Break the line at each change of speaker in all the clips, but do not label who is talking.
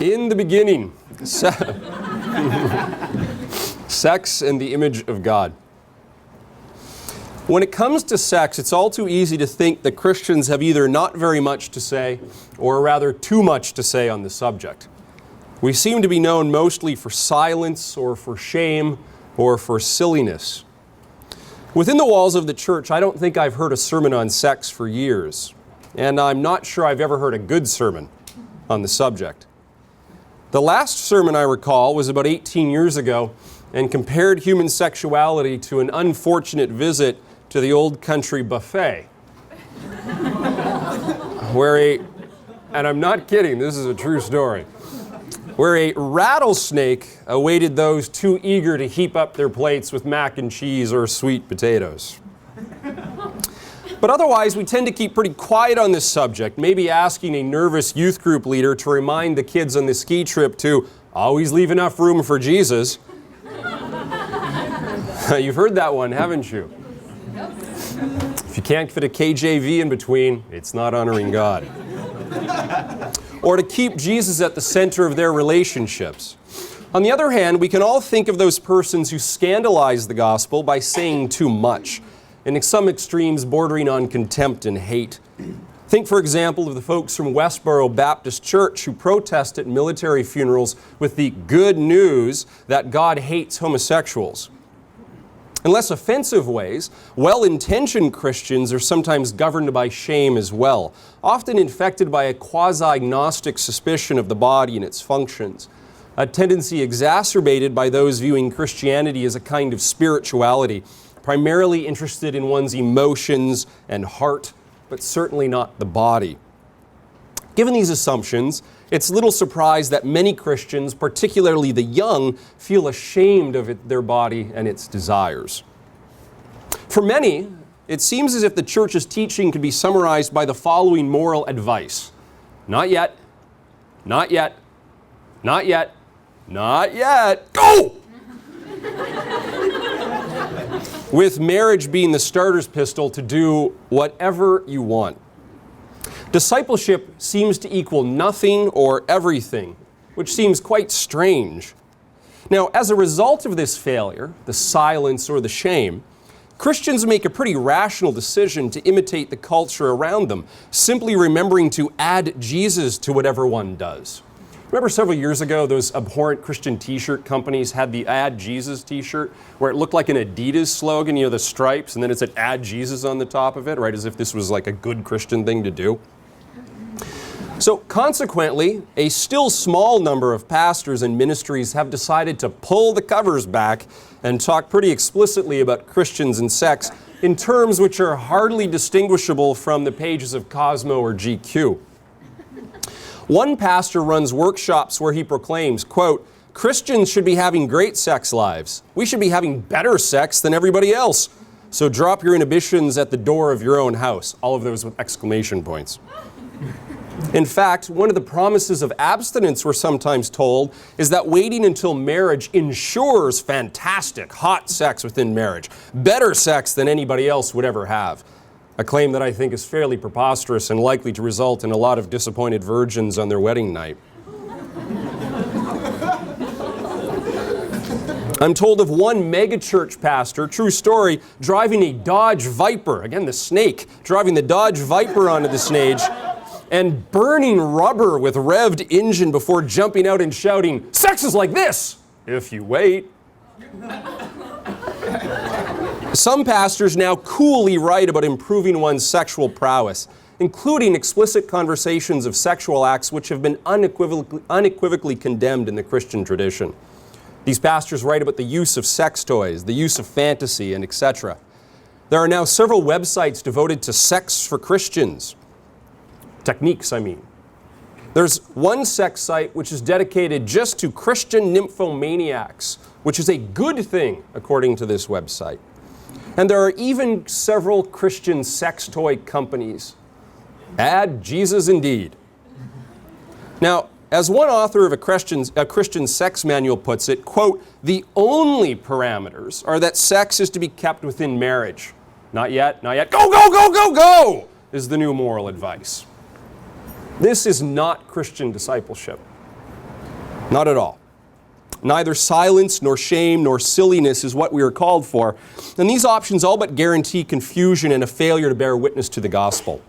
In the beginning, sex and the image of God. When it comes to sex, it's all too easy to think that Christians have either not very much to say, or rather too much to say on the subject. We seem to be known mostly for silence, or for shame, or for silliness. Within the walls of the church, I don't think I've heard a sermon on sex for years, and I'm not sure I've ever heard a good sermon on the subject. The last sermon I recall was about 18 years ago and compared human sexuality to an unfortunate visit to the old country buffet, and I'm not kidding, this is a true story, where a rattlesnake awaited those too eager to heap up their plates with mac and cheese or sweet potatoes. But otherwise, we tend to keep pretty quiet on this subject, maybe asking a nervous youth group leader to remind the kids on the ski trip to always leave enough room for Jesus. You've heard that one, haven't you? If you can't fit a KJV in between, it's not honoring God. Or to keep Jesus at the center of their relationships. On the other hand, we can all think of those persons who scandalize the gospel by saying too much, and in some extremes bordering on contempt and hate. Think, for example, of the folks from Westboro Baptist Church who protest at military funerals with the good news that God hates homosexuals. In less offensive ways, well-intentioned Christians are sometimes governed by shame as well, often infected by a quasi-Gnostic suspicion of the body and its functions, a tendency exacerbated by those viewing Christianity as a kind of spirituality, primarily interested in one's emotions and heart, but certainly not the body. Given these assumptions, it's little surprise that many Christians, particularly the young, feel ashamed of their body and its desires. For many, it seems as if the church's teaching could be summarized by the following moral advice. Not yet, not yet, not yet, not yet, go! With marriage being the starter's pistol to do whatever you want. Discipleship seems to equal nothing or everything, which seems quite strange. Now, as a result of this failure, the silence or the shame, Christians make a pretty rational decision to imitate the culture around them, simply remembering to add Jesus to whatever one does. Remember several years ago, those abhorrent Christian t-shirt companies had the Add Jesus t-shirt, where it looked like an Adidas slogan, the stripes, and then it said Add Jesus on the top of it, right, as if this was like a good Christian thing to do. So consequently, a still small number of pastors and ministries have decided to pull the covers back and talk pretty explicitly about Christians and sex in terms which are hardly distinguishable from the pages of Cosmo or GQ. One pastor runs workshops where he proclaims, quote, Christians should be having great sex lives. We should be having better sex than everybody else. So drop your inhibitions at the door of your own house. All of those with exclamation points. In fact, one of the promises of abstinence, we're sometimes told, is that waiting until marriage ensures fantastic, hot sex within marriage. Better sex than anybody else would ever have. A claim that I think is fairly preposterous and likely to result in a lot of disappointed virgins on their wedding night. I'm told of one megachurch pastor, true story, driving a Dodge Viper, again the snake, driving the Dodge Viper onto the stage and burning rubber with revved engine before jumping out and shouting, "Sex is like this, if you wait." Some pastors now coolly write about improving one's sexual prowess, including explicit conversations of sexual acts which have been unequivocally condemned in the Christian tradition. These pastors write about the use of sex toys, the use of fantasy, and etc. There are now several websites devoted to sex for Christians. Techniques, I mean. There's one sex site which is dedicated just to Christian nymphomaniacs, which is a good thing, according to this website. And there are even several Christian sex toy companies. Add Jesus indeed. Now, as one author of a Christian sex manual puts it, quote, the only parameters are that sex is to be kept within marriage. Not yet, not yet. Go, go, go, go, go, is the new moral advice. This is not Christian discipleship. Not at all. Neither silence, nor shame, nor silliness is what we are called for. And these options all but guarantee confusion and a failure to bear witness to the gospel.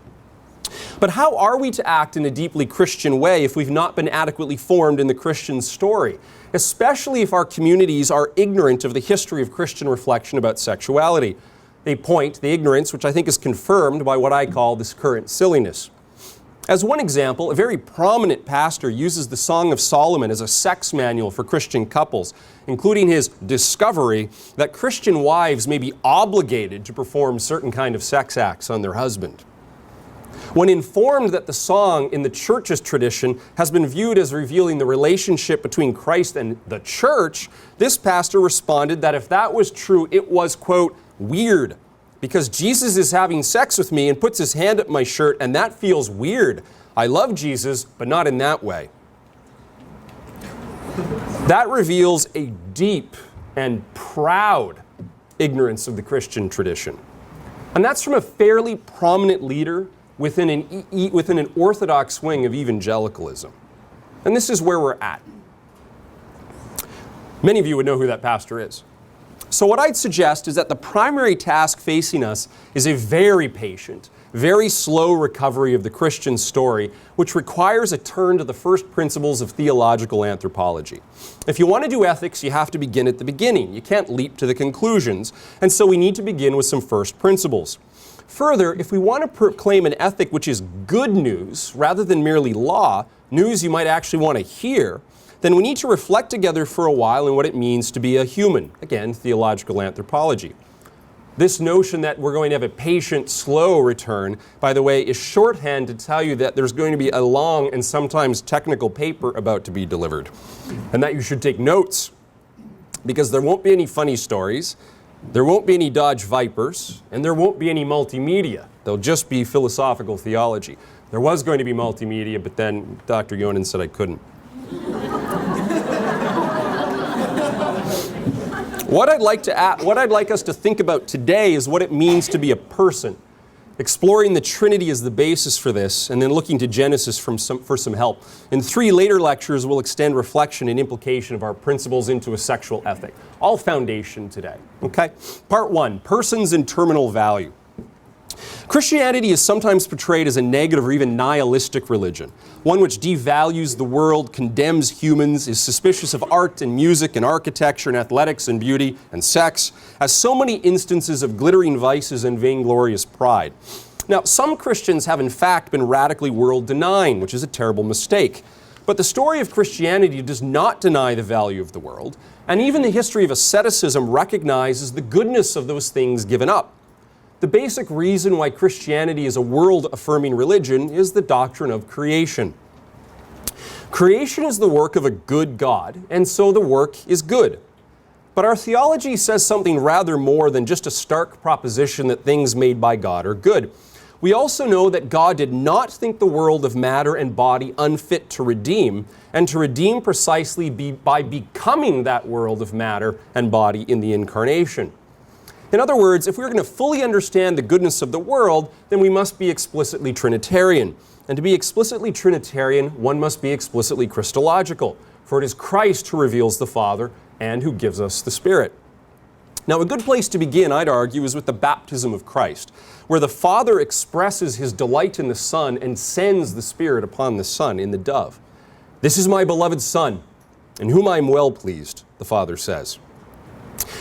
But how are we to act in a deeply Christian way if we've not been adequately formed in the Christian story, especially if our communities are ignorant of the history of Christian reflection about sexuality? They point the ignorance, which I think is confirmed by what I call this current silliness. As one example, a very prominent pastor uses the Song of Solomon as a sex manual for Christian couples, including his discovery that Christian wives may be obligated to perform certain kind of sex acts on their husband. When informed that the song in the church's tradition has been viewed as revealing the relationship between Christ and the church, this pastor responded that if that was true, it was, quote, weird, because Jesus is having sex with me and puts his hand up my shirt, and that feels weird. I love Jesus, but not in that way. That reveals a deep and proud ignorance of the Christian tradition. And that's from a fairly prominent leader within an orthodox wing of evangelicalism. And this is where we're at. Many of you would know who that pastor is. So what I'd suggest is that the primary task facing us is a very patient, very slow recovery of the Christian story, which requires a turn to the first principles of theological anthropology. If you want to do ethics, you have to begin at the beginning. You can't leap to the conclusions. And so we need to begin with some first principles. Further, if we want to proclaim an ethic which is good news rather than merely law, news you might actually want to hear, then we need to reflect together for a while on what it means to be a human. Again, theological anthropology. This notion that we're going to have a patient, slow return, by the way, is shorthand to tell you that there's going to be a long and sometimes technical paper about to be delivered, and that you should take notes, because there won't be any funny stories, there won't be any Dodge Vipers, and there won't be any multimedia. There'll just be philosophical theology. There was going to be multimedia, but then Dr. Yonan said I couldn't. What I'd like us to think about today is what it means to be a person, exploring the Trinity as the basis for this, and then looking to Genesis for some help. In 3 later lectures, we'll extend reflection and implication of our principles into a sexual ethic. All foundation today. Okay? Part 1, persons and terminal value. Christianity is sometimes portrayed as a negative or even nihilistic religion, one which devalues the world, condemns humans, is suspicious of art and music and architecture and athletics and beauty and sex, as so many instances of glittering vices and vainglorious pride. Now, some Christians have in fact been radically world-denying, which is a terrible mistake. But the story of Christianity does not deny the value of the world, and even the history of asceticism recognizes the goodness of those things given up. The basic reason why Christianity is a world-affirming religion is the doctrine of creation. Creation is the work of a good God, and so the work is good. But our theology says something rather more than just a stark proposition that things made by God are good. We also know that God did not think the world of matter and body unfit to redeem, and to redeem precisely by becoming that world of matter and body in the incarnation. In other words, if we're going to fully understand the goodness of the world, then we must be explicitly Trinitarian. And to be explicitly Trinitarian, one must be explicitly Christological, for it is Christ who reveals the Father and who gives us the Spirit. Now, a good place to begin, I'd argue, is with the baptism of Christ, where the Father expresses his delight in the Son and sends the Spirit upon the Son in the dove. "This is my beloved Son, in whom I am well pleased," the Father says.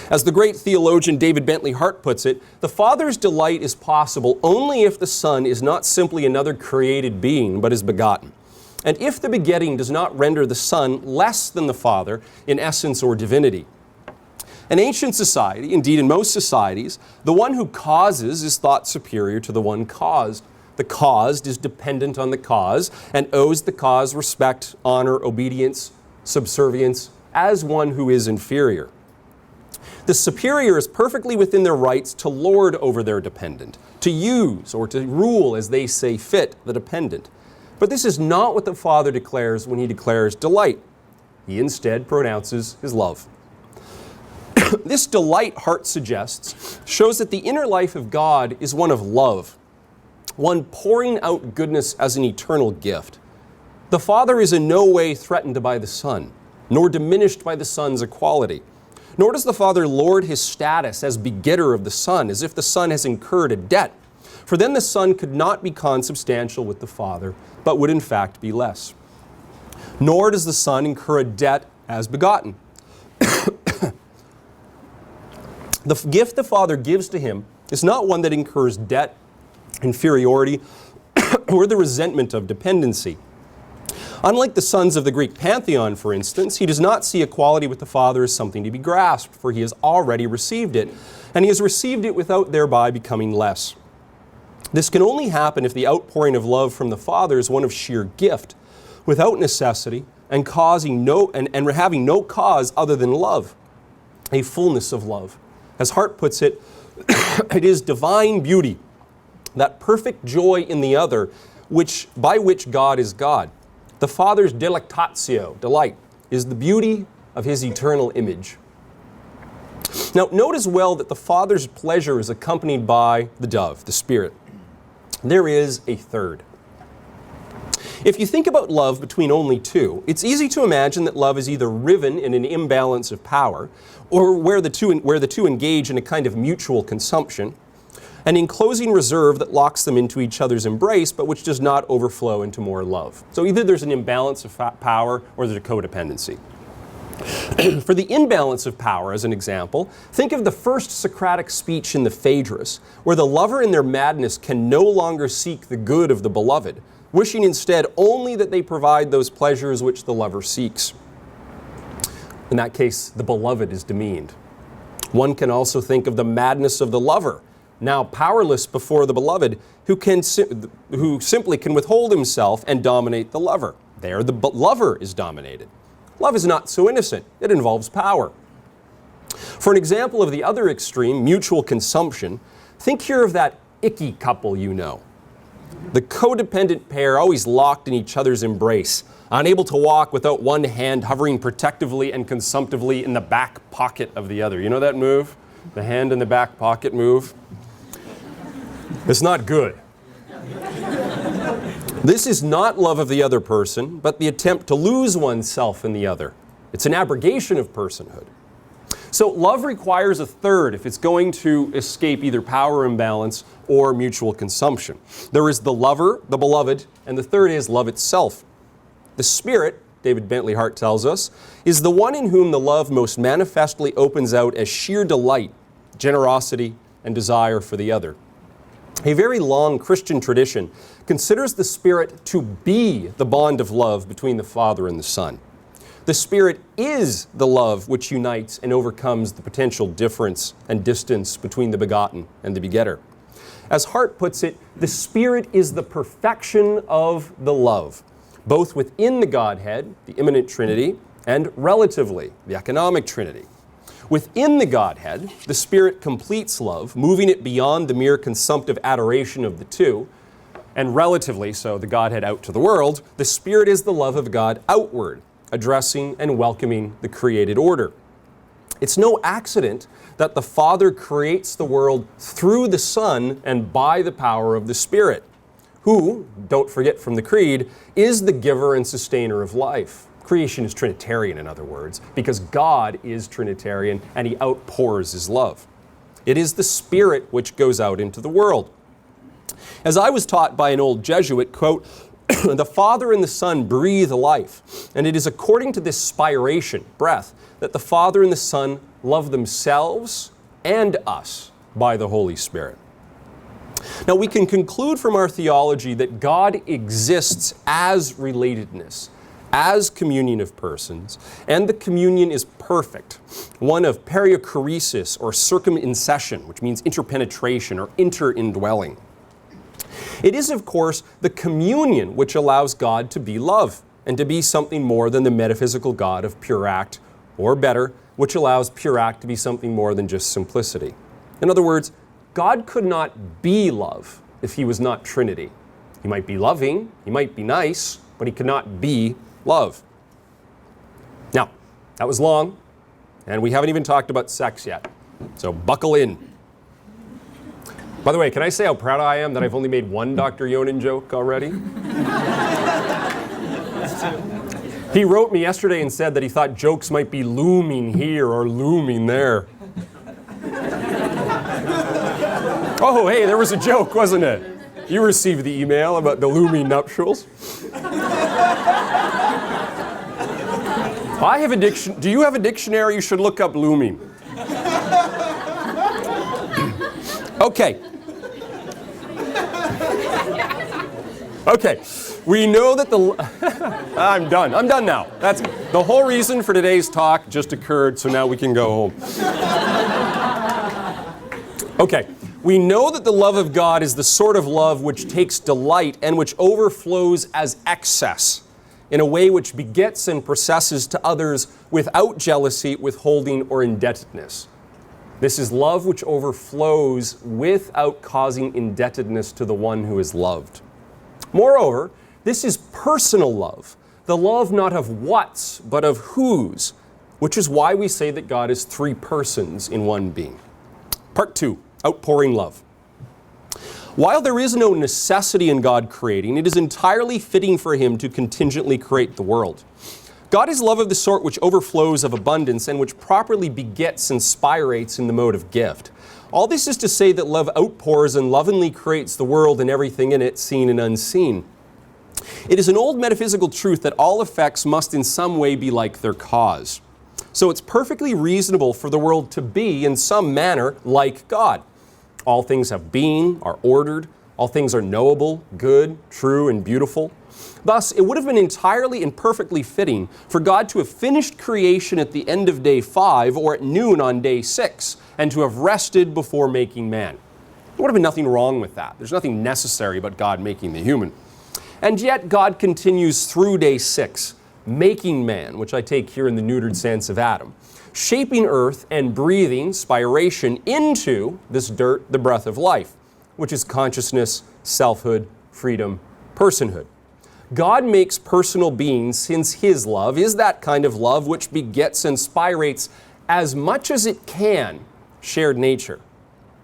As the great theologian David Bentley Hart puts it, the Father's delight is possible only if the Son is not simply another created being, but is begotten. And if the begetting does not render the Son less than the Father in essence or divinity. In ancient society, indeed in most societies, the one who causes is thought superior to the one caused. The caused is dependent on the cause and owes the cause respect, honor, obedience, subservience, as one who is inferior. The superior is perfectly within their rights to lord over their dependent, to use or to rule as they say fit the dependent. But this is not what the Father declares when he declares delight. He instead pronounces his love. This delight, Hart suggests, shows that the inner life of God is one of love, one pouring out goodness as an eternal gift. The Father is in no way threatened by the Son. nor diminished by the Son's equality. Nor does the Father lord his status as begetter of the Son, as if the Son has incurred a debt. For then the Son could not be consubstantial with the Father, but would in fact be less. Nor does the Son incur a debt as begotten. The gift the Father gives to him is not one that incurs debt, inferiority, or the resentment of dependency. Unlike the sons of the Greek pantheon, for instance, he does not see equality with the Father as something to be grasped, for he has already received it, and he has received it without thereby becoming less. This can only happen if the outpouring of love from the Father is one of sheer gift, without necessity, and having no cause other than love, a fullness of love. As Hart puts it, it is divine beauty, that perfect joy in the other, by which God is God. The Father's delectatio, delight, is the beauty of his eternal image. Now, note as well that the Father's pleasure is accompanied by the dove, the Spirit. There is a third. If you think about love between only two, it's easy to imagine that love is either riven in an imbalance of power, or where the two engage in a kind of mutual consumption, an enclosing reserve that locks them into each other's embrace, but which does not overflow into more love. So either there's an imbalance of power, or there's a codependency. For the imbalance of power, as an example, think of the first Socratic speech in the Phaedrus, where the lover in their madness can no longer seek the good of the beloved, wishing instead only that they provide those pleasures which the lover seeks. In that case, the beloved is demeaned. One can also think of the madness of the lover, now powerless before the beloved, who simply can withhold himself and dominate the lover. There, the lover is dominated. Love is not so innocent. It involves power. For an example of the other extreme, mutual consumption, think here of that icky couple you know. The codependent pair always locked in each other's embrace, unable to walk without one hand hovering protectively and consumptively in the back pocket of the other. You know that move? The hand in the back pocket move? It's not good. This is not love of the other person, but the attempt to lose oneself in the other. It's an abrogation of personhood. So love requires a third if it's going to escape either power imbalance or mutual consumption. There is the lover, the beloved, and the third is love itself. The Spirit, David Bentley Hart tells us, is the one in whom the love most manifestly opens out as sheer delight, generosity, and desire for the other. A very long Christian tradition considers the Spirit to be the bond of love between the Father and the Son. The Spirit is the love which unites and overcomes the potential difference and distance between the begotten and the begetter. As Hart puts it, the Spirit is the perfection of the love, both within the Godhead, the immanent Trinity, and relatively, the economic Trinity. Within the Godhead, the Spirit completes love, moving it beyond the mere consumptive adoration of the two, and relatively, so the Godhead out to the world, the Spirit is the love of God outward, addressing and welcoming the created order. It's no accident that the Father creates the world through the Son and by the power of the Spirit, who, don't forget from the Creed, is the giver and sustainer of life. Creation is Trinitarian, in other words, because God is Trinitarian and he outpours his love. It is the Spirit which goes out into the world. As I was taught by an old Jesuit, quote, the Father and the Son breathe life, and it is according to this spiration, breath, that the Father and the Son love themselves and us by the Holy Spirit. Now we can conclude from our theology that God exists as relatedness, as communion of persons, and the communion is perfect, one of periochoresis or circumincession, which means interpenetration or interindwelling. It is, of course, the communion which allows God to be love and to be something more than the metaphysical God of pure act, or better, which allows pure act to be something more than just simplicity. In other words, God could not be love if he was not Trinity. He might be loving, he might be nice, but he could not be love. Now, that was long, and we haven't even talked about sex yet, so buckle in. By the way, can I say how proud I am that I've only made one Dr. Yonan joke already? He wrote me yesterday and said that he thought jokes might be looming here or looming there. Oh, hey, there was a joke, wasn't it? You received the email about the looming nuptials. I have a Do you have a dictionary? You should look up looming. Okay. Okay. We know that I'm done. I'm done now. That's the whole reason for today's talk just occurred, so now we can go home. Okay. We know that the love of God is the sort of love which takes delight and which overflows as excess in a way which begets and processes to others without jealousy, withholding, or indebtedness. This is love which overflows without causing indebtedness to the one who is loved. Moreover, this is personal love, the love not of what's, but of whose, which is why we say that God is three persons in one being. Part 2. Outpouring love. While there is no necessity in God creating, it is entirely fitting for Him to contingently create the world. God is love of the sort which overflows of abundance and which properly begets and spirates in the mode of gift. All this is to say that love outpours and lovingly creates the world and everything in it, seen and unseen. It is an old metaphysical truth that all effects must in some way be like their cause. So it's perfectly reasonable for the world to be, in some manner, like God. All things have being, are ordered. All things are knowable, good, true, and beautiful. Thus, it would have been entirely and perfectly fitting for God to have finished creation at the end of day 5 or at noon on day 6, and to have rested before making man. There would have been nothing wrong with that. There's nothing necessary about God making the human. And yet, God continues through day 6, making man, which I take here in the neutered sense of Adam, shaping earth and breathing spiration into this dirt, the breath of life, which is consciousness, selfhood, freedom, personhood. God makes personal beings since His love is that kind of love which begets and spirates as much as it can shared nature,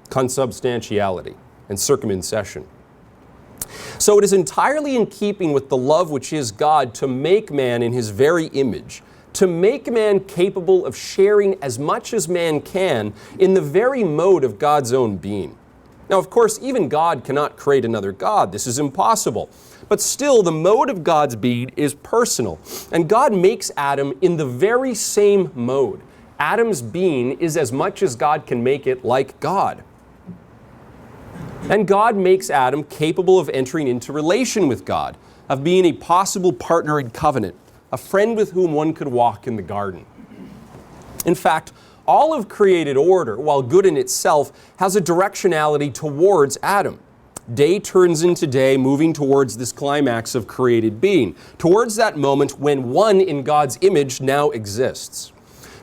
consubstantiality, and circumcision. So it is entirely in keeping with the love which is God to make man in His very image, to make man capable of sharing as much as man can in the very mode of God's own being. Now, of course, even God cannot create another God. This is impossible. But still, the mode of God's being is personal. And God makes Adam in the very same mode. Adam's being is as much as God can make it like God. And God makes Adam capable of entering into relation with God, of being a possible partner in covenant, a friend with whom one could walk in the garden. In fact, all of created order, while good in itself, has a directionality towards Adam. Day turns into day, moving towards this climax of created being, towards that moment when one in God's image now exists.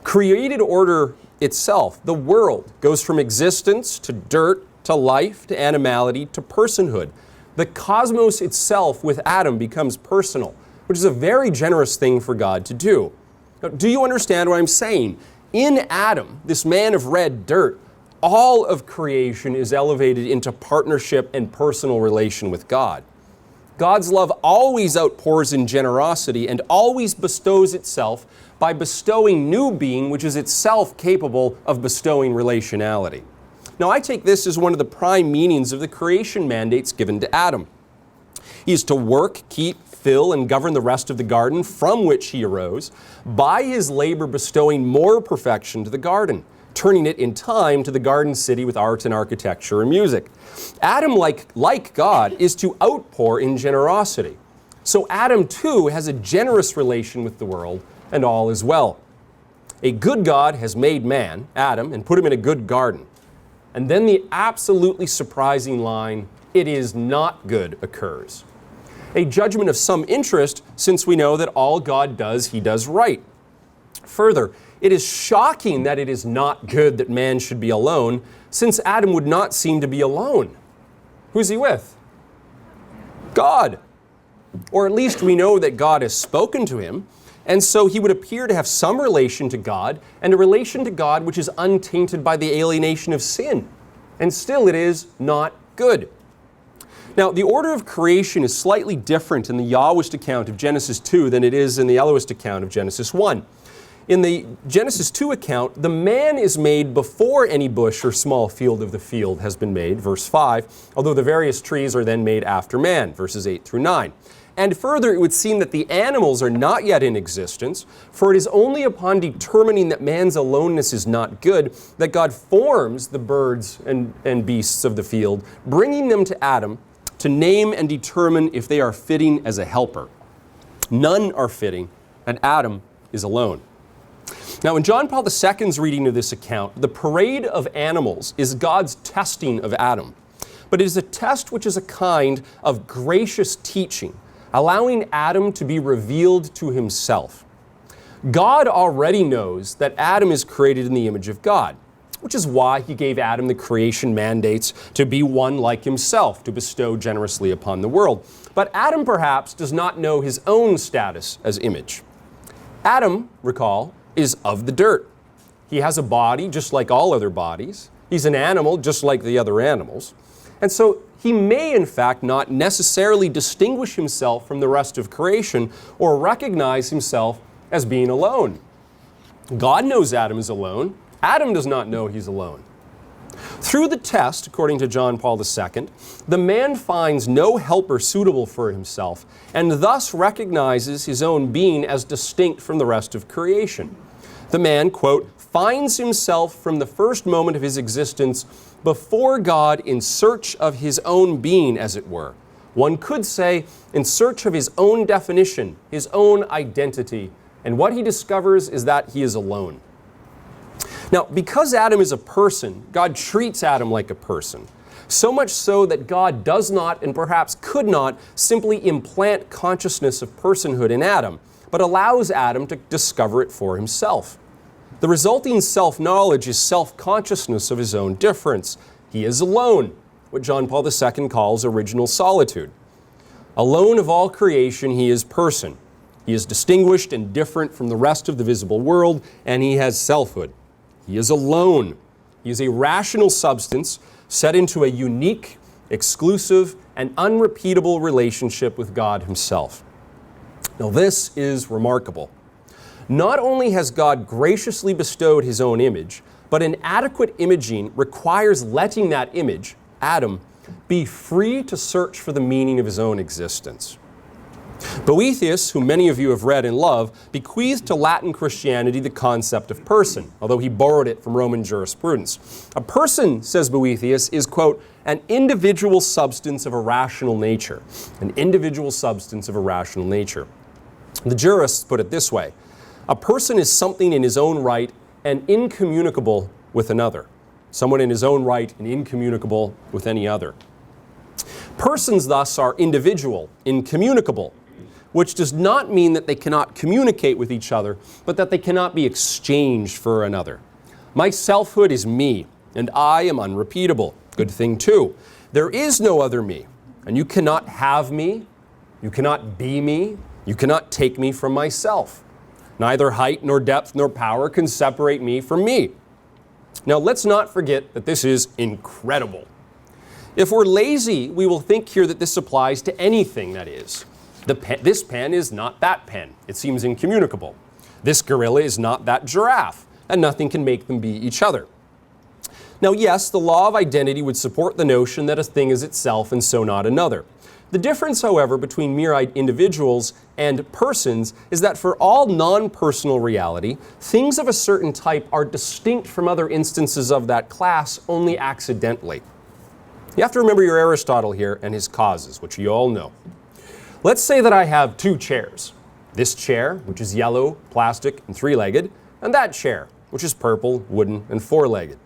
Created order itself, the world, goes from existence to dirt, to life, to animality, to personhood. The cosmos itself with Adam becomes personal, which is a very generous thing for God to do. Now, do you understand what I'm saying? In Adam, this man of red dirt, all of creation is elevated into partnership and personal relation with God. God's love always outpours in generosity and always bestows itself by bestowing new being, which is itself capable of bestowing relationality. Now, I take this as one of the prime meanings of the creation mandates given to Adam. He is to work, keep, fill, and govern the rest of the garden from which he arose, by his labor bestowing more perfection to the garden, turning it in time to the garden city with art and architecture and music. Adam, like God, is to outpour in generosity. So Adam, too, has a generous relation with the world, and all is well. A good God has made man, Adam, and put him in a good garden. And then the absolutely surprising line, "It is not good," occurs. A judgment of some interest, since we know that all God does, He does right. Further, it is shocking that it is not good that man should be alone, since Adam would not seem to be alone. Who's he with? God. Or at least we know that God has spoken to him, and so he would appear to have some relation to God, and a relation to God which is untainted by the alienation of sin. And still it is not good. Now, the order of creation is slightly different in the Yahwist account of Genesis 2 than it is in the Elohist account of Genesis 1. In the Genesis 2 account, the man is made before any bush or small field of the field has been made, verse 5, although the various trees are then made after man, verses 8 through 9. And further, it would seem that the animals are not yet in existence, for it is only upon determining that man's aloneness is not good that God forms the birds and beasts of the field, bringing them to Adam to name and determine if they are fitting as a helper. None are fitting, and Adam is alone. Now, in John Paul II's reading of this account, the parade of animals is God's testing of Adam. But it is a test which is a kind of gracious teaching, allowing Adam to be revealed to himself. God already knows that Adam is created in the image of God, which is why he gave Adam the creation mandates to be one like himself, to bestow generously upon the world. But Adam perhaps does not know his own status as image. Adam, recall, is of the dirt. He has a body just like all other bodies. He's an animal just like the other animals. And so he may in fact not necessarily distinguish himself from the rest of creation or recognize himself as being alone. God knows Adam is alone. Adam does not know he's alone. Through the test, according to John Paul II, the man finds no helper suitable for himself and thus recognizes his own being as distinct from the rest of creation. The man, quote, finds himself from the first moment of his existence before God in search of his own being, as it were. One could say in search of his own definition, his own identity, and what he discovers is that he is alone. Now, because Adam is a person, God treats Adam like a person, so much so that God does not and perhaps could not simply implant consciousness of personhood in Adam, but allows Adam to discover it for himself. The resulting self-knowledge is self-consciousness of his own difference. He is alone, what John Paul II calls original solitude. Alone of all creation, he is person. He is distinguished and different from the rest of the visible world, and he has selfhood. He is alone. He is a rational substance set into a unique, exclusive, and unrepeatable relationship with God himself. Now, this is remarkable. Not only has God graciously bestowed his own image, but an adequate imaging requires letting that image, Adam, be free to search for the meaning of his own existence. Boethius, whom many of you have read and love, bequeathed to Latin Christianity the concept of person, although he borrowed it from Roman jurisprudence. A person, says Boethius, is, quote, an individual substance of a rational nature. An individual substance of a rational nature. The jurists put it this way: a person is something in his own right and incommunicable with another. Someone in his own right and incommunicable with any other. Persons, thus, are individual, incommunicable, which does not mean that they cannot communicate with each other, but that they cannot be exchanged for another. My selfhood is me, and I am unrepeatable. Good thing, too. There is no other me, and you cannot have me, you cannot be me, you cannot take me from myself. Neither height nor depth nor power can separate me from me. Now, let's not forget that this is incredible. If we're lazy, we will think here that this applies to anything, that is. This pen is not that pen. It seems incommunicable. This gorilla is not that giraffe, and nothing can make them be each other. Now, yes, the law of identity would support the notion that a thing is itself and so not another. The difference, however, between mere individuals and persons is that for all non-personal reality, things of a certain type are distinct from other instances of that class only accidentally. You have to remember your Aristotle here and his causes, which you all know. Let's say that I have two chairs. This chair, which is yellow, plastic, and three-legged, and that chair, which is purple, wooden, and four-legged.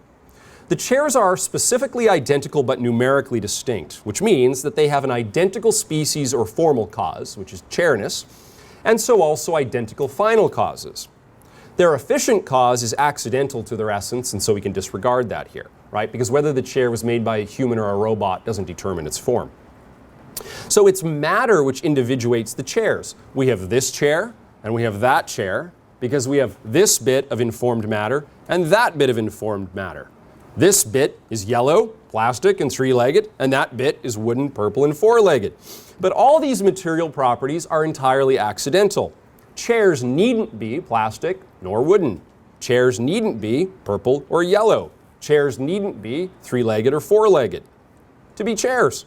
The chairs are specifically identical but numerically distinct, which means that they have an identical species or formal cause, which is chairness, and so also identical final causes. Their efficient cause is accidental to their essence, and so we can disregard that here, right? Because whether the chair was made by a human or a robot doesn't determine its form. So it's matter which individuates the chairs. We have this chair, and we have that chair, because we have this bit of informed matter and that bit of informed matter. This bit is yellow, plastic and three-legged, and that bit is wooden, purple, and four-legged. But all these material properties are entirely accidental. Chairs needn't be plastic nor wooden. Chairs needn't be purple or yellow. Chairs needn't be three-legged or four-legged to be chairs.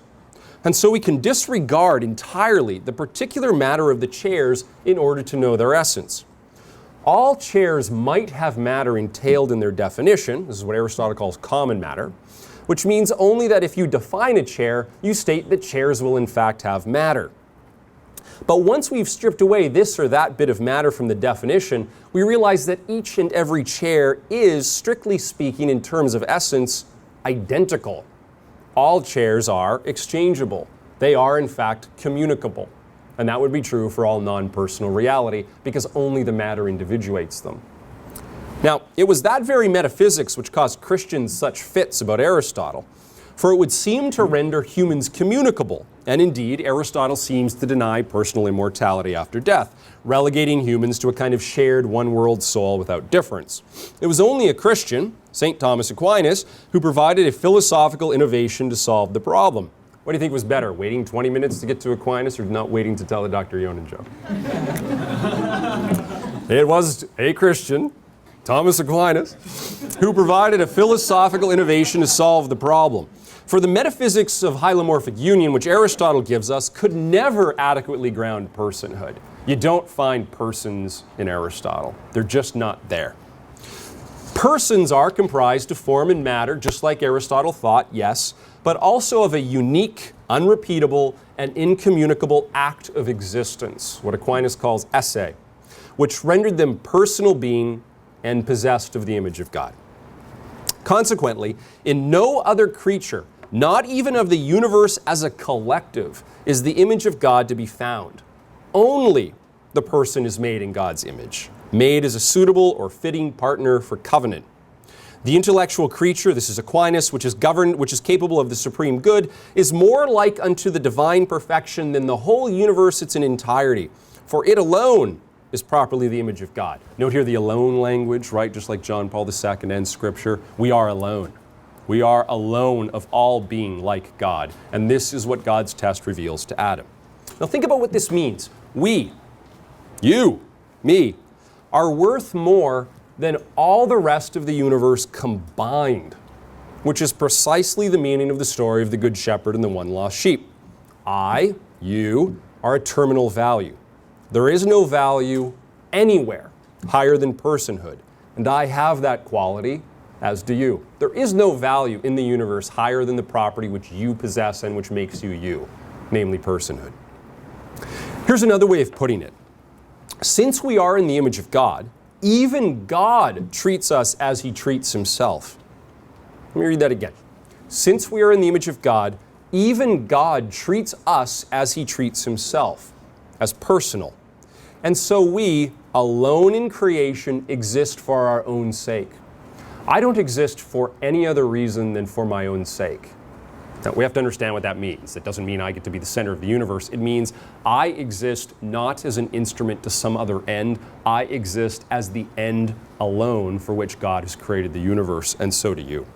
And so we can disregard entirely the particular matter of the chairs in order to know their essence. All chairs might have matter entailed in their definition. This is what Aristotle calls common matter, which means only that if you define a chair, you state that chairs will in fact have matter. But once we've stripped away this or that bit of matter from the definition, we realize that each and every chair is, strictly speaking, in terms of essence, identical. All chairs are exchangeable. They are, in fact, communicable. And that would be true for all non-personal reality, because only the matter individuates them. Now, it was that very metaphysics which caused Christians such fits about Aristotle, for it would seem to render humans communicable. And indeed, Aristotle seems to deny personal immortality after death, relegating humans to a kind of shared one-world soul without difference. It was only a Christian, St. Thomas Aquinas, who provided a philosophical innovation to solve the problem. What do you think was better, waiting 20 minutes to get to Aquinas or not waiting to tell the Dr. Yonan joke? It was a Christian, Thomas Aquinas, who provided a philosophical innovation to solve the problem. For the metaphysics of hylomorphic union, which Aristotle gives us, could never adequately ground personhood. You don't find persons in Aristotle. They're just not there. Persons are comprised of form and matter, just like Aristotle thought, yes, but also of a unique, unrepeatable, and incommunicable act of existence, what Aquinas calls esse, which rendered them personal being and possessed of the image of God. Consequently, in no other creature, not even of the universe as a collective, is the image of God to be found. Only the person is made in God's image, made as a suitable or fitting partner for covenant. The intellectual creature, this is Aquinas, which is capable of the supreme good, is more like unto the divine perfection than the whole universe its in entirety, for it alone is properly the image of God. Note here the alone language, right? Just like John Paul II ends Scripture. We are alone. We are alone of all being like God. And this is what God's test reveals to Adam. Now think about what this means. We, you, me, are worth more than all the rest of the universe combined, which is precisely the meaning of the story of the Good Shepherd and the one lost sheep. I, you, are a terminal value. There is no value anywhere higher than personhood, and I have that quality, as do you. There is no value in the universe higher than the property which you possess and which makes you you, namely personhood. Here's another way of putting it. Since we are in the image of God, even God treats us as he treats himself. Let me read that again. Since we are in the image of God, even God treats us as he treats himself, as personal. And so we, alone in creation, exist for our own sake. I don't exist for any other reason than for my own sake. Now, we have to understand what that means. It doesn't mean I get to be the center of the universe. It means I exist not as an instrument to some other end. I exist as the end alone for which God has created the universe, and so do you.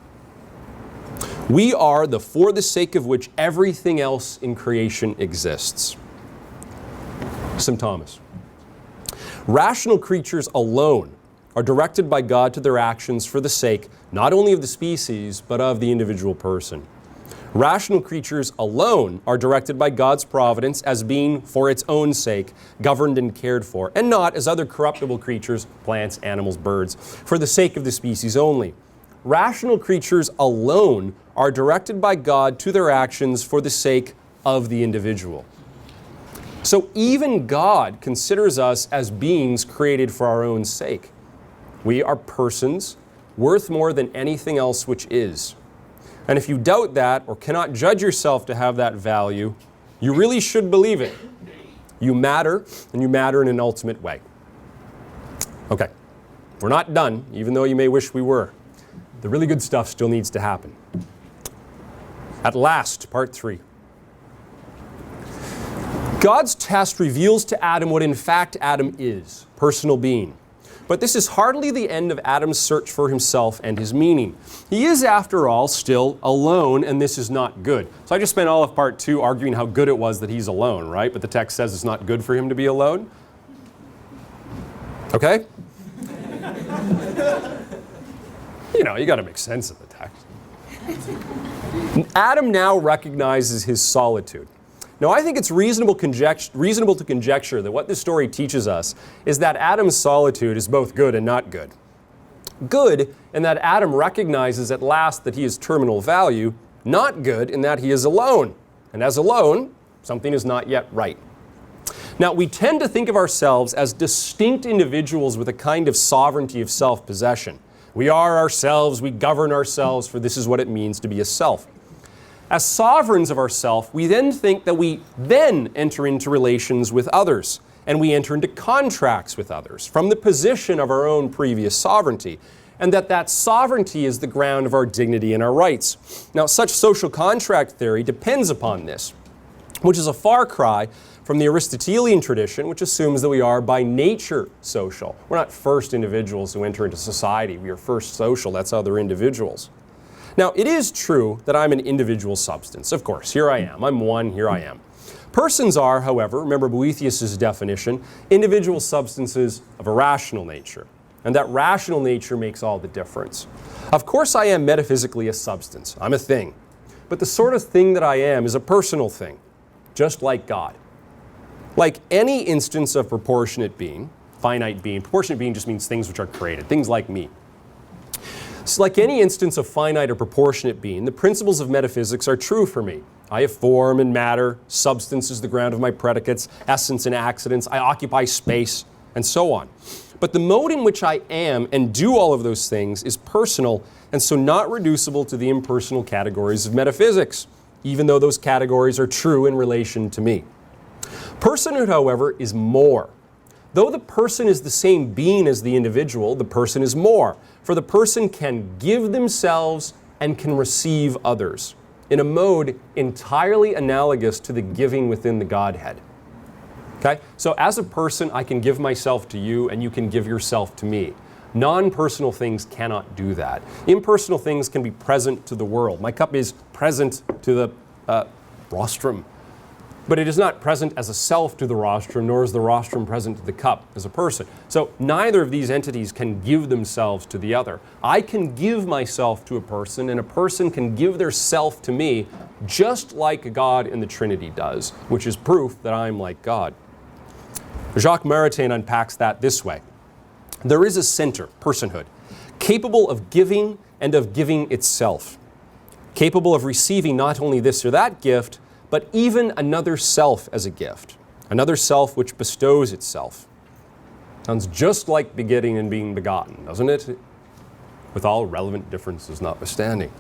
We are the for the sake of which everything else in creation exists. St. Thomas. Rational creatures alone are directed by God to their actions for the sake not only of the species, but of the individual person. Rational creatures alone are directed by God's providence as being, for its own sake, governed and cared for, and not as other corruptible creatures, plants, animals, birds, for the sake of the species only. Rational creatures alone are directed by God to their actions for the sake of the individual. So even God considers us as beings created for our own sake. We are persons worth more than anything else which is. And if you doubt that or cannot judge yourself to have that value, you really should believe it. You matter, and you matter in an ultimate way. Okay, we're not done, even though you may wish we were. The really good stuff still needs to happen. At last, part 3. God's test reveals to Adam what in fact Adam is, personal being. But this is hardly the end of Adam's search for himself and his meaning. He is, after all, still alone, and this is not good. So I just spent all of part 2 arguing how good it was that he's alone, right? But the text says it's not good for him to be alone. Okay? You got to make sense of the text. Adam now recognizes his solitude. Now, I think it's reasonable to conjecture that what this story teaches us is that Adam's solitude is both good and not good. Good in that Adam recognizes at last that he is terminal value, not good in that he is alone. And as alone, something is not yet right. Now, we tend to think of ourselves as distinct individuals with a kind of sovereignty of self-possession. We are ourselves, we govern ourselves, for this is what it means to be a self. As sovereigns of ourself, we then think that we then enter into relations with others, and we enter into contracts with others from the position of our own previous sovereignty, and that sovereignty is the ground of our dignity and our rights. Now, such social contract theory depends upon this, which is a far cry from the Aristotelian tradition, which assumes that we are by nature social. We're not first individuals who enter into society. We are first social. That's other individuals. Now, it is true that I'm an individual substance. Of course, here I am. I'm one, here I am. Persons are, however, remember Boethius' definition, individual substances of a rational nature. And that rational nature makes all the difference. Of course, I am metaphysically a substance. I'm a thing. But the sort of thing that I am is a personal thing, just like God. Like any instance of proportionate being, finite being, proportionate being just means things which are created, things like me. So like any instance of finite or proportionate being, the principles of metaphysics are true for me. I have form and matter, substance is the ground of my predicates, essence and accidents, I occupy space, and so on. But the mode in which I am and do all of those things is personal and so not reducible to the impersonal categories of metaphysics, even though those categories are true in relation to me. Personhood, however, is more. Though the person is the same being as the individual, the person is more, for the person can give themselves and can receive others, in a mode entirely analogous to the giving within the Godhead. Okay? So as a person, I can give myself to you, and you can give yourself to me. Non-personal things cannot do that. Impersonal things can be present to the world. My cup is present to the rostrum. But it is not present as a self to the rostrum, nor is the rostrum present to the cup as a person. So neither of these entities can give themselves to the other. I can give myself to a person, and a person can give their self to me, just like God in the Trinity does, which is proof that I'm like God. Jacques Maritain unpacks that this way. There is a center, personhood, capable of giving and of giving itself, capable of receiving not only this or that gift, but even another self as a gift, another self which bestows itself. Sounds just like begetting and being begotten, doesn't it? With all relevant differences notwithstanding.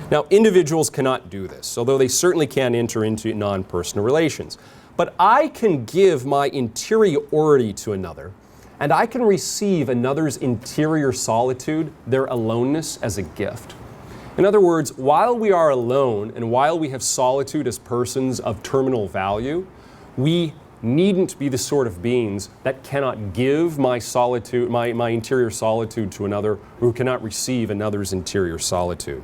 Now, individuals cannot do this, although they certainly can enter into non-personal relations. But I can give my interiority to another, and I can receive another's interior solitude, their aloneness, as a gift. In other words, while we are alone and while we have solitude as persons of terminal value, we needn't be the sort of beings that cannot give my solitude, my interior solitude to another, who cannot receive another's interior solitude.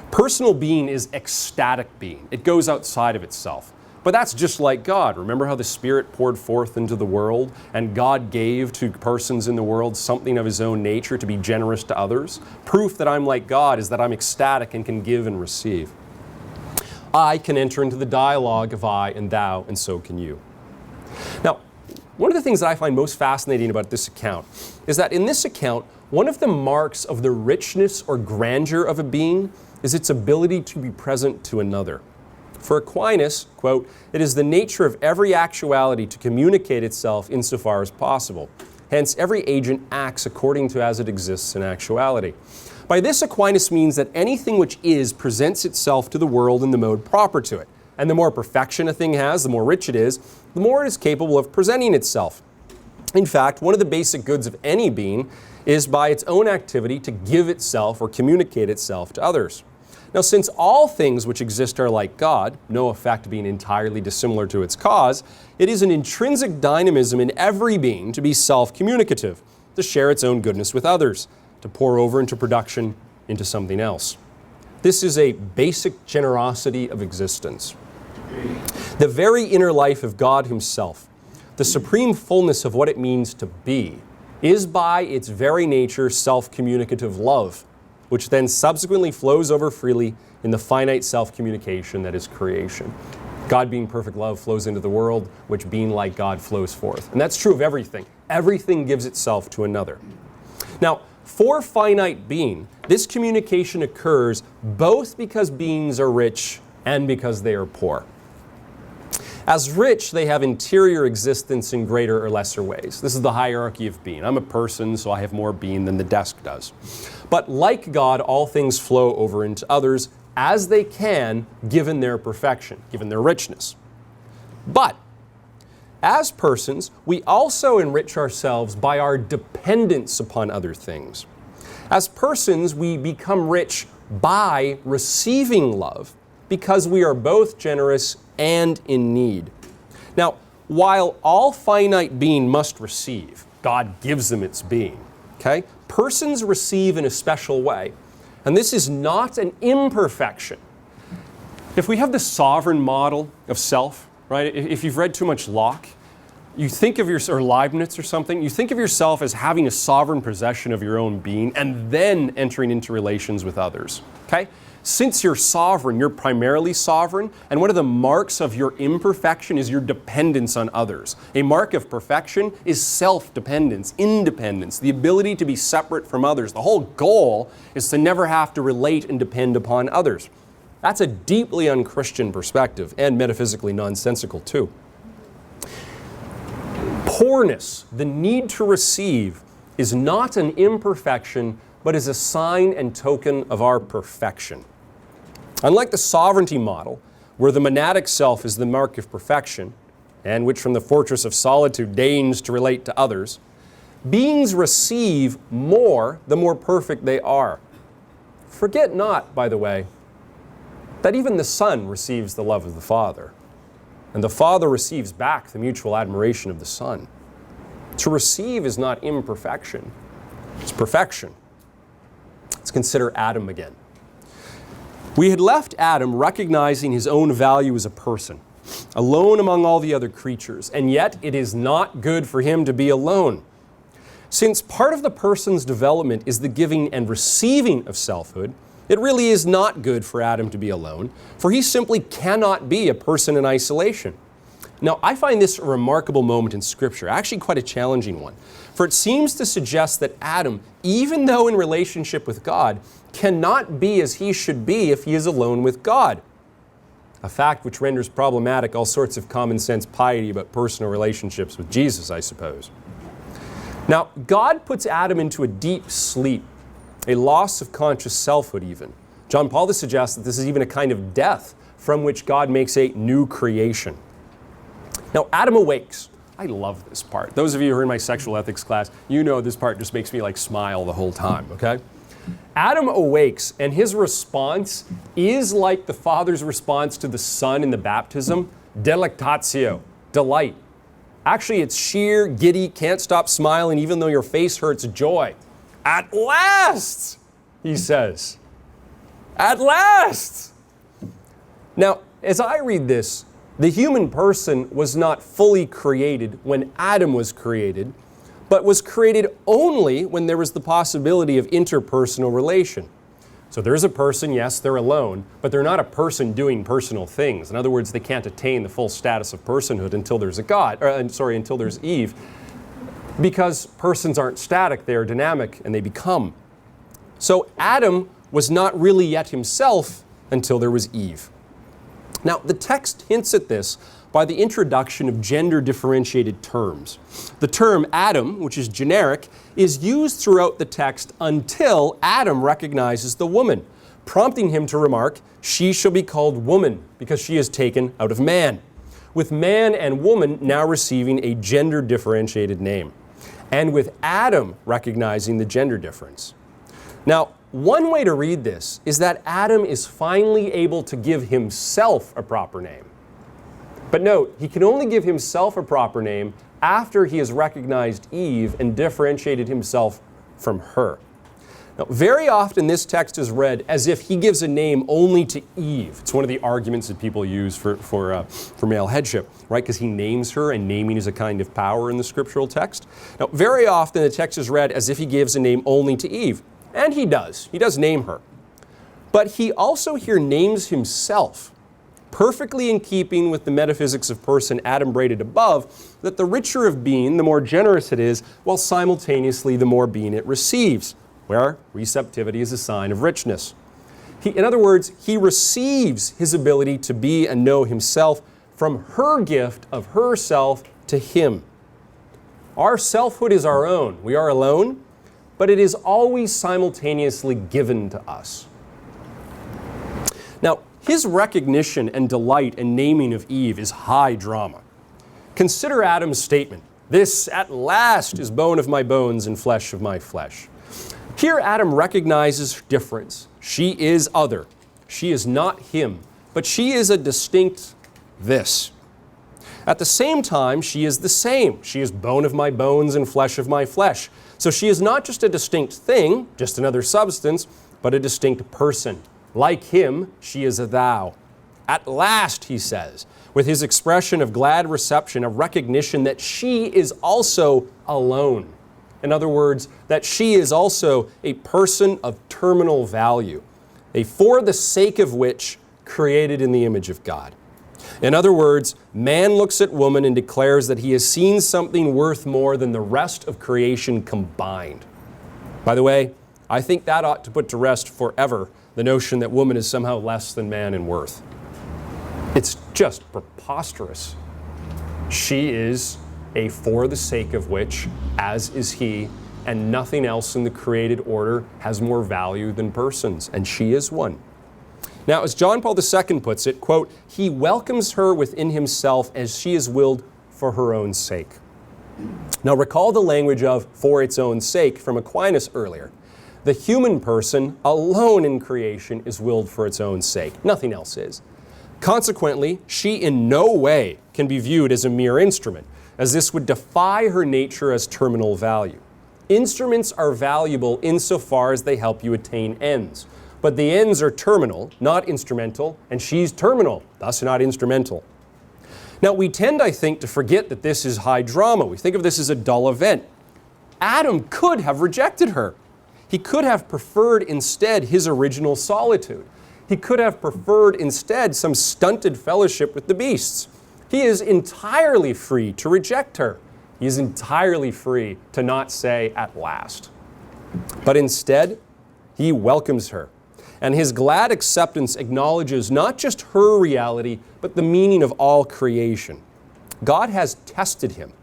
Personal being is ecstatic being. It goes outside of itself. But that's just like God. Remember how the Spirit poured forth into the world, and God gave to persons in the world something of His own nature to be generous to others? Proof that I'm like God is that I'm ecstatic and can give and receive. I can enter into the dialogue of I and thou, and so can you. Now, one of the things that I find most fascinating about this account is that in this account, one of the marks of the richness or grandeur of a being is its ability to be present to another. For Aquinas, quote, "It is the nature of every actuality to communicate itself insofar as possible. Hence, every agent acts according to as it exists in actuality." By this, Aquinas means that anything which is presents itself to the world in the mode proper to it. And the more perfection a thing has, the more rich it is, the more it is capable of presenting itself. In fact, one of the basic goods of any being is by its own activity to give itself or communicate itself to others. Now, since all things which exist are like God, no effect being entirely dissimilar to its cause, it is an intrinsic dynamism in every being to be self-communicative. to share its own goodness with others, to pour over into production into something else. This is a basic generosity of existence. The very inner life of God himself, the supreme fullness of what it means to be, is by its very nature self-communicative love, which then subsequently flows over freely in the finite self-communication that is creation. God being perfect love flows into the world, which being like God flows forth. And that's true of everything. Everything gives itself to another. Now, for finite being, this communication occurs both because beings are rich and because they are poor. As rich, they have interior existence in greater or lesser ways. This is the hierarchy of being. I'm a person, so I have more being than the desk does. But like God, all things flow over into others as they can, given their perfection, given their richness. But as persons, we also enrich ourselves by our dependence upon other things. As persons, we become rich by receiving love because we are both generous and in need. Now, while all finite being must receive, God gives them its being, okay? Persons receive in a special way. And this is not an imperfection. If we have the sovereign model of self, right? If you've read too much Locke, you think of or Leibniz or something, you think of yourself as having a sovereign possession of your own being and then entering into relations with others, okay? Since you're sovereign, you're primarily sovereign, and one of the marks of your imperfection is your dependence on others. A mark of perfection is self-dependence, independence, the ability to be separate from others. The whole goal is to never have to relate and depend upon others. That's a deeply unchristian perspective, and metaphysically nonsensical too. Poorness, the need to receive, is not an imperfection, but is a sign and token of our perfection. Unlike the sovereignty model, where the monadic self is the mark of perfection, and which from the fortress of solitude deigns to relate to others, beings receive more the more perfect they are. Forget not, by the way, that even the Son receives the love of the Father, and the Father receives back the mutual admiration of the Son. To receive is not imperfection, it's perfection. Let's consider Adam again. We had left Adam recognizing his own value as a person, alone among all the other creatures, and yet it is not good for him to be alone. Since part of the person's development is the giving and receiving of selfhood, it really is not good for Adam to be alone, for he simply cannot be a person in isolation. Now, I find this a remarkable moment in Scripture, actually quite a challenging one, for it seems to suggest that Adam, even though in relationship with God, cannot be as he should be if he is alone with God. A fact which renders problematic all sorts of common sense piety about personal relationships with Jesus, I suppose. Now, God puts Adam into a deep sleep, a loss of conscious selfhood even. John Paul suggests that this is even a kind of death from which God makes a new creation. Now, Adam awakes. I love this part. Those of you who are in my sexual ethics class, you know this part just makes me like smile the whole time, okay? Adam awakes, and his response is like the Father's response to the Son in the baptism, delectatio, delight. Actually, it's sheer, giddy, can't stop smiling even though your face hurts joy. At last, he says. At last! Now, as I read this, the human person was not fully created when Adam was created, but was created only when there was the possibility of interpersonal relation. So there's a person, yes, they're alone, but they're not a person doing personal things. In other words, they can't attain the full status of personhood until there's until there's Eve, because persons aren't static, they are dynamic, and they become. So Adam was not really yet himself until there was Eve. Now, the text hints at this by the introduction of gender-differentiated terms. The term Adam, which is generic, is used throughout the text until Adam recognizes the woman, prompting him to remark, "She shall be called woman, because she is taken out of man," with man and woman now receiving a gender-differentiated name, and with Adam recognizing the gender difference. Now, one way to read this is that Adam is finally able to give himself a proper name. But note, he can only give himself a proper name after he has recognized Eve and differentiated himself from her. Now, very often this text is read as if he gives a name only to Eve. It's one of the arguments that people use for male headship, right? Because he names her, and naming is a kind of power in the scriptural text. Now, very often the text is read as if he gives a name only to Eve. And he does. He does name her. But he also here names himself, perfectly in keeping with the metaphysics of person Adam braided above, that the richer of being, the more generous it is, while simultaneously the more being it receives, where receptivity is a sign of richness. In other words, he receives his ability to be and know himself from her gift of herself to him. Our selfhood is our own. We are alone, but it is always simultaneously given to us. Now, his recognition and delight and naming of Eve is high drama. Consider Adam's statement, "This at last is bone of my bones and flesh of my flesh." Here Adam recognizes difference. She is other. She is not him, but she is a distinct this. At the same time, she is the same. She is bone of my bones and flesh of my flesh. So she is not just a distinct thing, just another substance, but a distinct person. Like him, she is a thou. At last, he says, with his expression of glad reception, of recognition that she is also alone. In other words, that she is also a person of terminal value, a for the sake of which created in the image of God. In other words, man looks at woman and declares that he has seen something worth more than the rest of creation combined. By the way, I think that ought to put to rest forever the notion that woman is somehow less than man in worth. It's just preposterous. She is a for the sake of which, as is he, and nothing else in the created order has more value than persons, and she is one. Now, as John Paul II puts it, quote, he welcomes her within himself as she is willed for her own sake. Now, recall the language of for its own sake from Aquinas earlier. The human person alone in creation is willed for its own sake. Nothing else is. Consequently, she in no way can be viewed as a mere instrument, as this would defy her nature as terminal value. Instruments are valuable insofar as they help you attain ends. But the ends are terminal, not instrumental, and she's terminal, thus not instrumental. Now, we tend, I think, to forget that this is high drama. We think of this as a dull event. Adam could have rejected her. He could have preferred instead his original solitude. He could have preferred instead some stunted fellowship with the beasts. He is entirely free to reject her. He is entirely free to not say at last. But instead, he welcomes her. And his glad acceptance acknowledges not just her reality, but the meaning of all creation. God has tested him.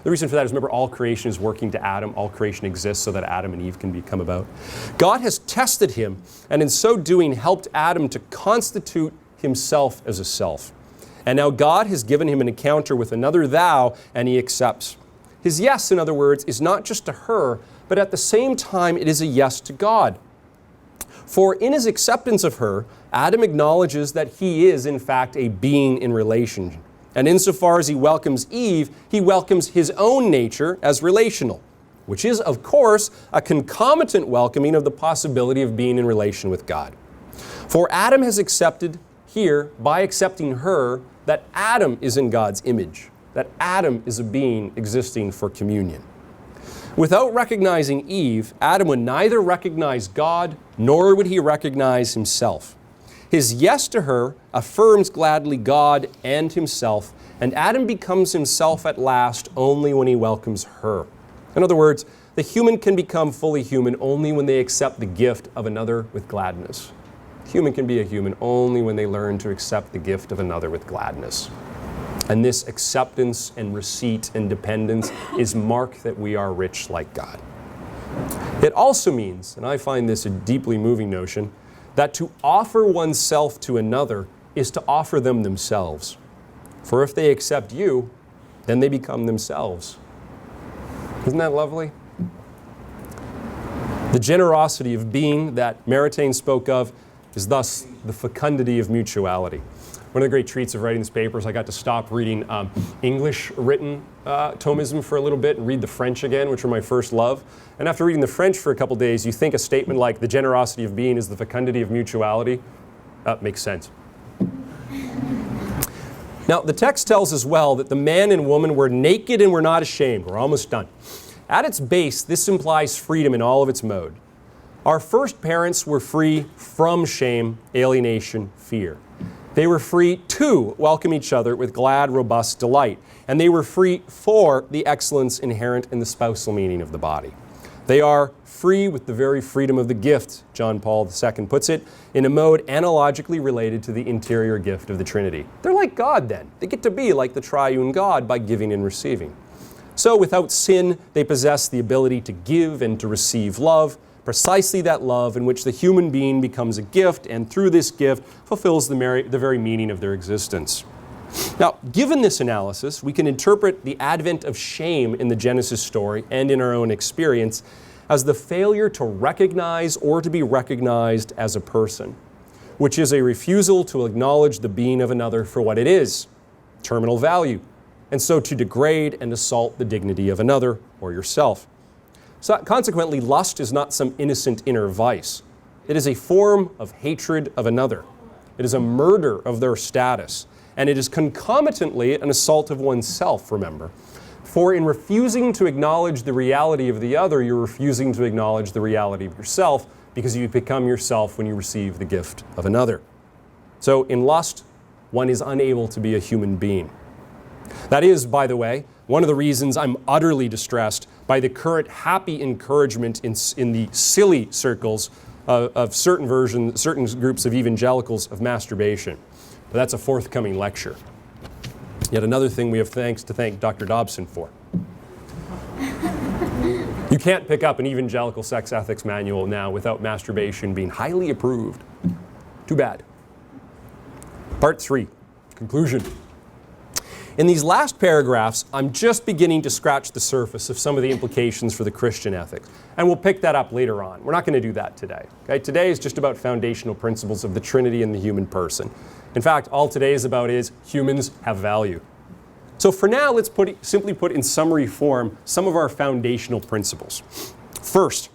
The reason for that is, remember, all creation is working to Adam. All creation exists so that Adam and Eve can become about. God has tested him, and in so doing helped Adam to constitute himself as a self. And now God has given him an encounter with another thou, and he accepts. His yes, in other words, is not just to her, but at the same time it is a yes to God. For in his acceptance of her, Adam acknowledges that he is, in fact, a being in relation. And insofar as he welcomes Eve, he welcomes his own nature as relational, which is, of course, a concomitant welcoming of the possibility of being in relation with God. For Adam has accepted here, by accepting her, that Adam is in God's image, that Adam is a being existing for communion. Without recognizing Eve, Adam would neither recognize God, nor would he recognize himself. His yes to her affirms gladly God and himself, and Adam becomes himself at last only when he welcomes her. In other words, the human can become fully human only when they accept the gift of another with gladness. The human can be a human only when they learn to accept the gift of another with gladness. And this acceptance and receipt and dependence is mark that we are rich like God. It also means, and I find this a deeply moving notion, that to offer oneself to another is to offer them themselves. For if they accept you, then they become themselves. Isn't that lovely? The generosity of being that Maritain spoke of is thus the fecundity of mutuality. One of the great treats of writing this paper is I got to stop reading English written Thomism for a little bit and read the French again, which were my first love. And after reading the French for a couple days, you think a statement like the generosity of being is the fecundity of mutuality makes sense. Now, the text tells as well that the man and woman were naked and were not ashamed. We're almost done. At its base, this implies freedom in all of its mode. Our first parents were free from shame, alienation, fear. They were free to welcome each other with glad, robust delight. And they were free for the excellence inherent in the spousal meaning of the body. They are free with the very freedom of the gift, John Paul II puts it, in a mode analogically related to the interior gift of the Trinity. They're like God then. They get to be like the triune God by giving and receiving. So without sin, they possess the ability to give and to receive love, precisely that love in which the human being becomes a gift and through this gift fulfills the very meaning of their existence. Now, given this analysis, we can interpret the advent of shame in the Genesis story and in our own experience as the failure to recognize or to be recognized as a person, which is a refusal to acknowledge the being of another for what it is, terminal value, and so to degrade and assault the dignity of another or yourself. So consequently, lust is not some innocent inner vice. It is a form of hatred of another. It is a murder of their status. And it is concomitantly an assault of oneself, remember. For in refusing to acknowledge the reality of the other, you're refusing to acknowledge the reality of yourself because you become yourself when you receive the gift of another. So in lust, one is unable to be a human being. That is, by the way, one of the reasons I'm utterly distressed by the current happy encouragement in the silly circles of certain groups of evangelicals of masturbation. But that's a forthcoming lecture. Yet another thing we have to thank Dr. Dobson for. You can't pick up an evangelical sex ethics manual now without masturbation being highly approved. Too bad. Part 3, conclusion. In these last paragraphs, I'm just beginning to scratch the surface of some of the implications for the Christian ethics. And we'll pick that up later on. We're not going to do that today. Okay? Today is just about foundational principles of the Trinity and the human person. In fact, all today is about is humans have value. So for now, let's simply put in summary form some of our foundational principles. First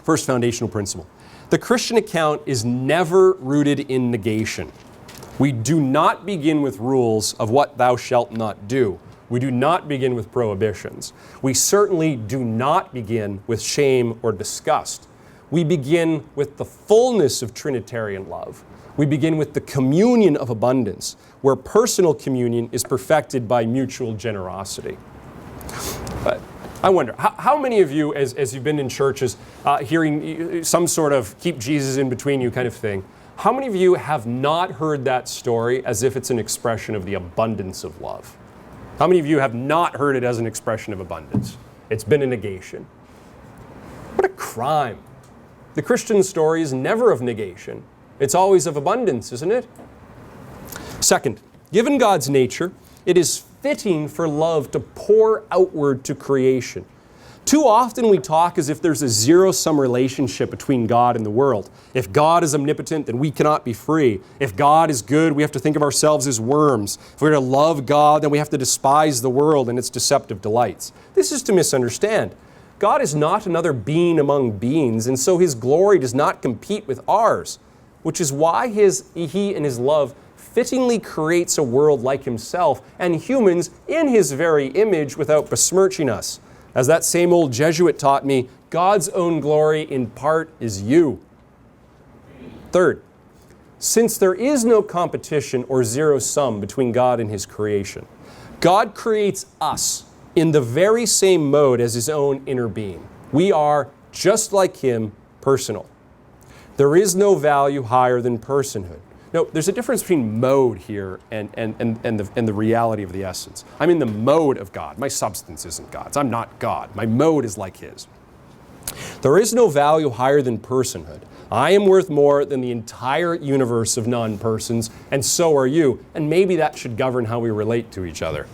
foundational principle. The Christian account is never rooted in negation. We do not begin with rules of what thou shalt not do. We do not begin with prohibitions. We certainly do not begin with shame or disgust. We begin with the fullness of Trinitarian love. We begin with the communion of abundance, where personal communion is perfected by mutual generosity. But I wonder, how many of you, as you've been in churches, hearing some sort of keep Jesus in between you kind of thing, how many of you have not heard that story as if it's an expression of the abundance of love? How many of you have not heard it as an expression of abundance? It's been a negation. What a crime. The Christian story is never of negation. It's always of abundance, isn't it? Second, given God's nature, it is fitting for love to pour outward to creation. Too often we talk as if there's a zero-sum relationship between God and the world. If God is omnipotent, then we cannot be free. If God is good, we have to think of ourselves as worms. If we're to love God, then we have to despise the world and its deceptive delights. This is to misunderstand. God is not another being among beings, and so His glory does not compete with ours, which is why He in His love fittingly creates a world like Himself and humans in His very image without besmirching us. As that same old Jesuit taught me, God's own glory in part is you. Third, since there is no competition or zero sum between God and His creation, God creates us in the very same mode as His own inner being. We are, just like Him, personal. There is no value higher than personhood. No, there's a difference between mode here and the reality of the essence. I'm in the mode of God. My substance isn't God's. I'm not God. My mode is like His. There is no value higher than personhood. I am worth more than the entire universe of non-persons, and so are you. And maybe that should govern how we relate to each other.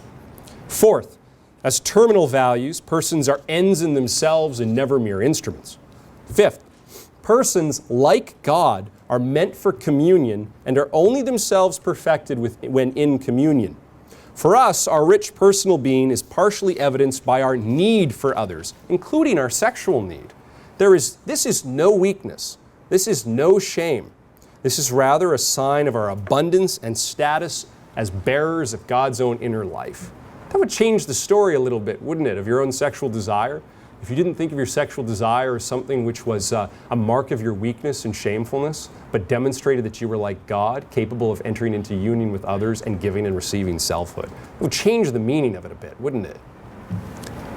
Fourth, as terminal values, persons are ends in themselves and never mere instruments. Fifth, persons, like God, are meant for communion and are only themselves perfected when in communion. For us, our rich personal being is partially evidenced by our need for others, including our sexual need. This is no weakness. This is no shame. This is rather a sign of our abundance and status as bearers of God's own inner life. That would change the story a little bit, wouldn't it, of your own sexual desire? If you didn't think of your sexual desire as something which was a mark of your weakness and shamefulness, but demonstrated that you were like God, capable of entering into union with others and giving and receiving selfhood. It would change the meaning of it a bit, wouldn't it?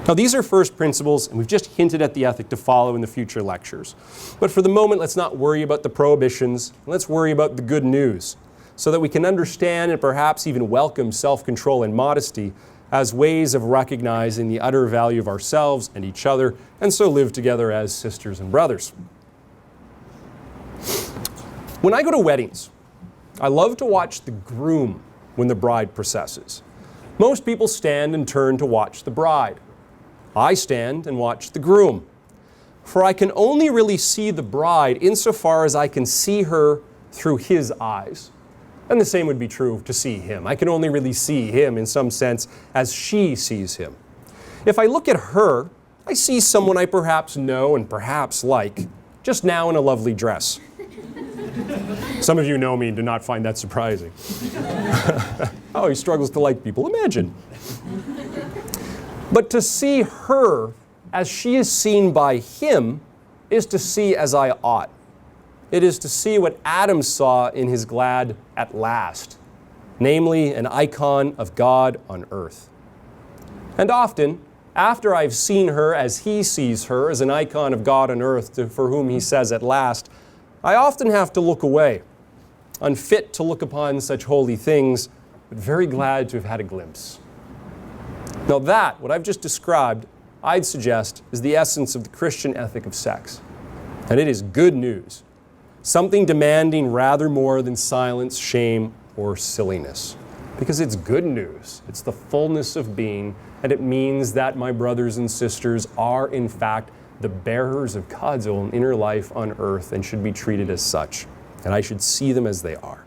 Now, these are first principles, and we've just hinted at the ethic to follow in the future lectures. But for the moment, let's not worry about the prohibitions. Let's worry about the good news, so that we can understand and perhaps even welcome self-control and modesty as ways of recognizing the utter value of ourselves and each other, and so live together as sisters and brothers. When I go to weddings, I love to watch the groom when the bride processes. Most people stand and turn to watch the bride. I stand and watch the groom. For I can only really see the bride insofar as I can see her through his eyes. And the same would be true to see him. I can only really see him in some sense as she sees him. If I look at her, I see someone I perhaps know and perhaps like, just now in a lovely dress. Some of you know me and do not find that surprising. Oh, he struggles to like people. Imagine. But to see her as she is seen by him is to see as I ought. It is to see what Adam saw in his glad at last, namely an icon of God on earth. And often, after I've seen her as he sees her, as an icon of God on earth for whom he says at last, I often have to look away, unfit to look upon such holy things, but very glad to have had a glimpse. Now that, what I've just described, I'd suggest is the essence of the Christian ethic of sex. And it is good news. Something demanding rather more than silence, shame, or silliness. Because it's good news. It's the fullness of being, and it means that my brothers and sisters are, in fact, the bearers of God's own inner life on earth and should be treated as such. And I should see them as they are.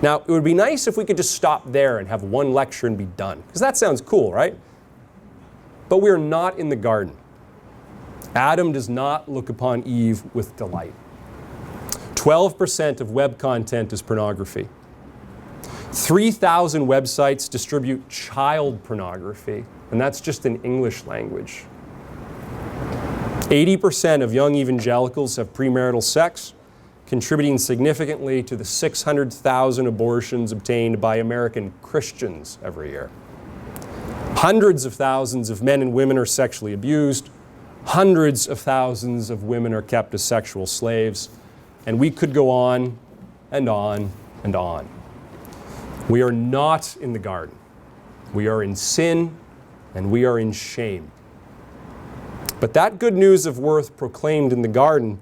Now, it would be nice if we could just stop there and have one lecture and be done. Because that sounds cool, right? But we're not in the garden. Adam does not look upon Eve with delight. 12% of web content is pornography. 3,000 websites distribute child pornography, and that's just in English language. 80% of young evangelicals have premarital sex, contributing significantly to the 600,000 abortions obtained by American Christians every year. Hundreds of thousands of men and women are sexually abused. Hundreds of thousands of women are kept as sexual slaves. And we could go on and on and on. We are not in the garden. We are in sin and we are in shame. But that good news of worth proclaimed in the garden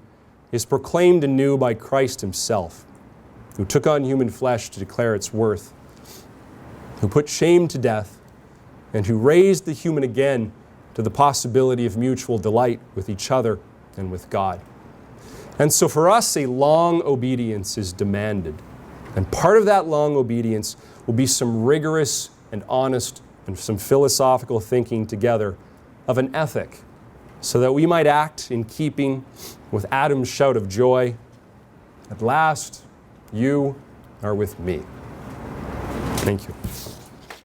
is proclaimed anew by Christ himself, who took on human flesh to declare its worth, who put shame to death, and who raised the human again to the possibility of mutual delight with each other and with God. And so for us, a long obedience is demanded. And part of that long obedience will be some rigorous and honest and some philosophical thinking together of an ethic, so that we might act in keeping with Adam's shout of joy, "At last, you are with me." Thank you.